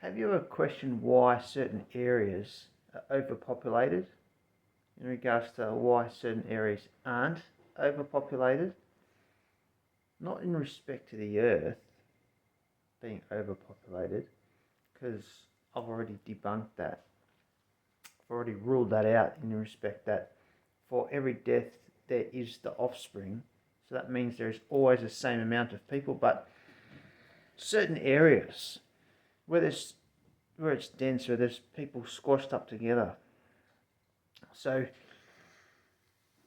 Have you ever questioned why certain areas are overpopulated in regards to why certain areas aren't overpopulated? Not in respect to the earth being overpopulated, because I've already debunked that. I've already ruled that out in respect that for every death there is the offspring. So that means there is always the same amount of people, but certain areas where it's dense, where there's people squashed up together. So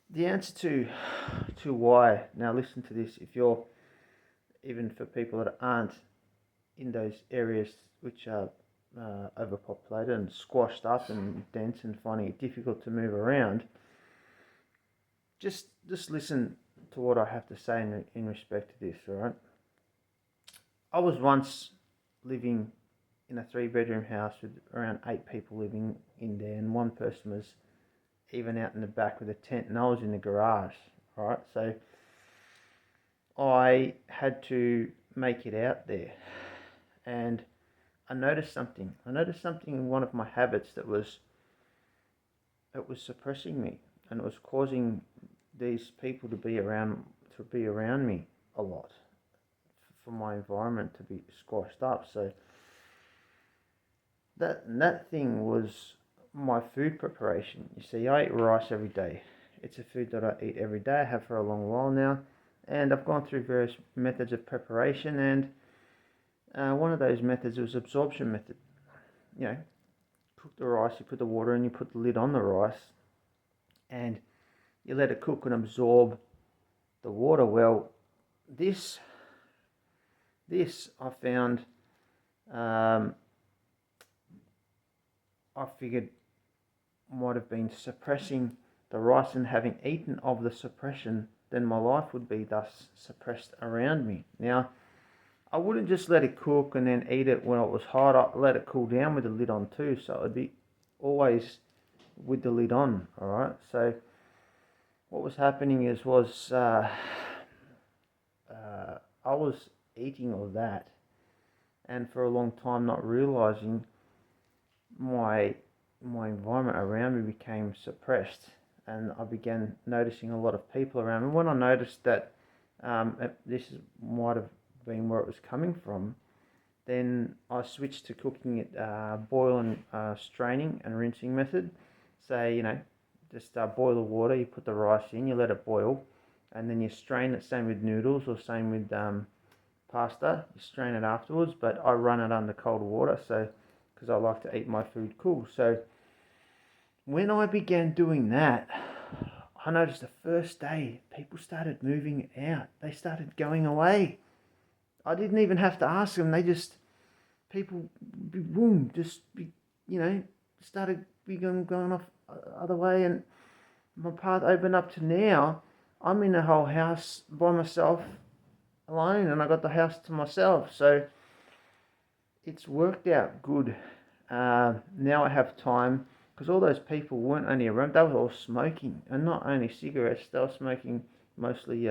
the answer to why, now listen to this, if you're, even for people that aren't in those areas which are overpopulated and squashed up and dense and finding it difficult to move around, just listen to what I have to say in respect to this, all right? I was once living in a 3-bedroom house with around 8 people living in there, and one person was even out in the back with a tent, and I was in the garage, all right? So I had to make it out there, and I noticed something. In one of my habits that was suppressing me, and it was causing these people to be around me a lot, for my environment to be squashed up. So that thing was my food preparation. You see, I eat rice every day. It's a food that I eat every day. I have for a long while now, and I've gone through various methods of preparation, and one of those methods was absorption method. You know, cook the rice, you put the water in, you put the lid on the rice, and you let it cook and absorb the water. Well, this I found, I figured might have been suppressing the rice, and having eaten of the suppression, then my life would be thus suppressed around me. Now, I wouldn't just let it cook and then eat it when it was hot. I'd let it cool down with the lid on too, so it'd be always with the lid on, alright? So what was happening was I was eating all that, and for a long time not realising my environment around me became suppressed, and I began noticing a lot of people around me. When I noticed that this might have been where it was coming from, then I switched to cooking it boiling, straining and rinsing method. So, just boil the water, you put the rice in, you let it boil, and then you strain it. Same with noodles, or same with pasta, you strain it afterwards, but I run it under cold water, so because I like to eat my food cool. So when I began doing that, I noticed the first day people started moving out. They started going away. I didn't even have to ask them. People, boom, started going off the other way, and my path opened up to now. I'm in the whole house by myself, alone, and I got the house to myself. So it's worked out good. Now I have time, because all those people weren't only around, they were all smoking, and not only cigarettes, they were smoking mostly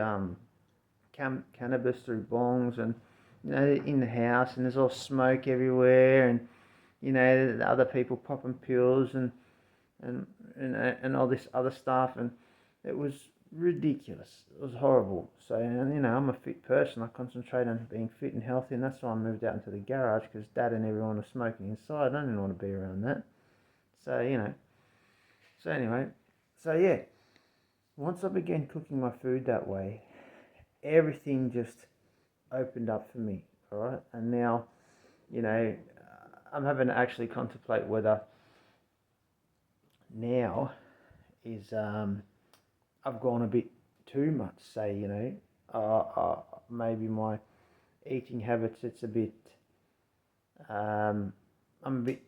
cannabis through bongs, and in the house, and there's all smoke everywhere, and the other people popping pills and all this other stuff, and it was ridiculous. It was horrible. So, I'm a fit person. I concentrate on being fit and healthy, and that's why I moved out into the garage, because Dad and everyone were smoking inside. I didn't want to be around that. So, so anyway, once I began cooking my food that way, everything just opened up for me, all right? And now, I'm having to actually contemplate whether now is I've gone a bit too much, say, maybe my eating habits, it's a bit, I'm a bit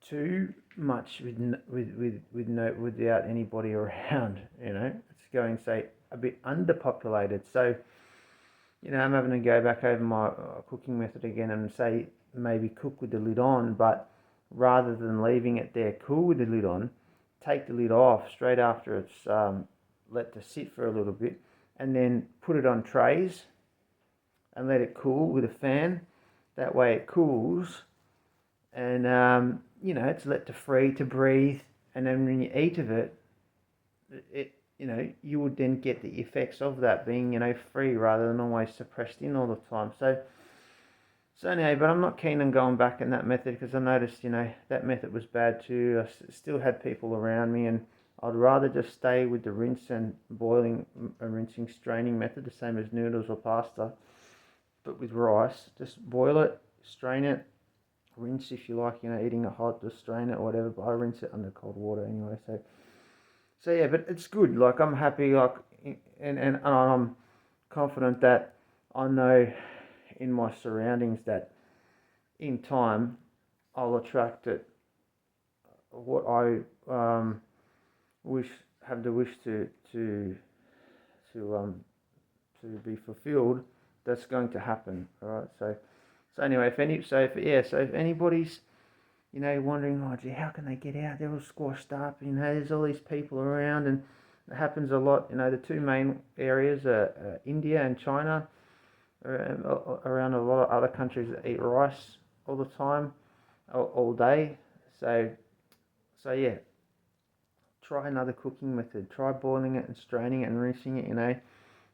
too much without anybody around, it's going, say, a bit underpopulated. So, I'm having to go back over my cooking method again and say maybe cook with the lid on, but rather than leaving it there cool with the lid on, take the lid off straight after it's let to sit for a little bit, and then put it on trays and let it cool with a fan. That way it cools, and it's let to free to breathe, and then when you eat of it, you would then get the effects of that being free rather than always suppressed in all the time. So anyway, but I'm not keen on going back in that method because I noticed that method was bad too. I still had people around me, and I'd rather just stay with the rinse and boiling, rinsing, straining method, the same as noodles or pasta, but with rice. Just boil it, strain it, rinse if you like, eating it hot, just strain it or whatever, but I rinse it under cold water anyway. So yeah, but it's good. Like, I'm happy, like, and I'm confident that I know in my surroundings that in time I'll attract it. What I have the wish to be fulfilled, that's going to happen. All right. So anyway, if anybody's wondering, oh gee, how can they get out? They're all squashed up. There's all these people around, and it happens a lot. The two main areas are India and China. Around a lot of other countries that eat rice all the time, all day. So yeah, try another cooking method. Try boiling it and straining it and rinsing it.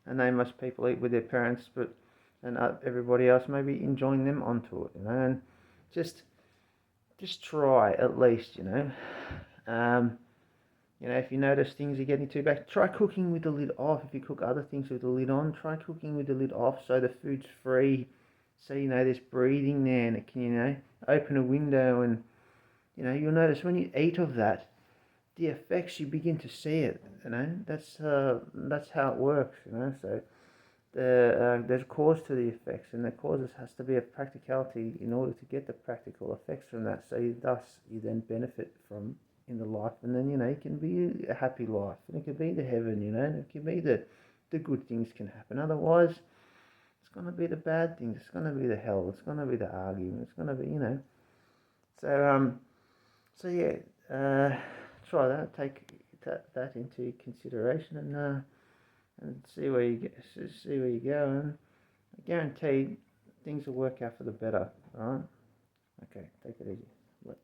I know most people eat with their parents, and everybody else maybe enjoying them onto it. And just try at least. If you notice things are getting too bad, try cooking with the lid off. If you cook other things with the lid on, try cooking with the lid off so the food's free. So there's breathing there, and it can open a window, and you'll notice when you eat of that, the effects, you begin to see it. That's how it works. So there's a cause to the effects, and the causes has to be a practicality in order to get the practical effects from that. So you then benefit from in the life, and then it can be a happy life, and it can be the heaven, and it can be the good things can happen. Otherwise, it's going to be the bad things. It's going to be the hell. It's going to be the argument. It's going to be So yeah, try that. Take that into consideration, and see where you go, and I guarantee things will work out for the better. All right. Okay. Take it easy. Bye.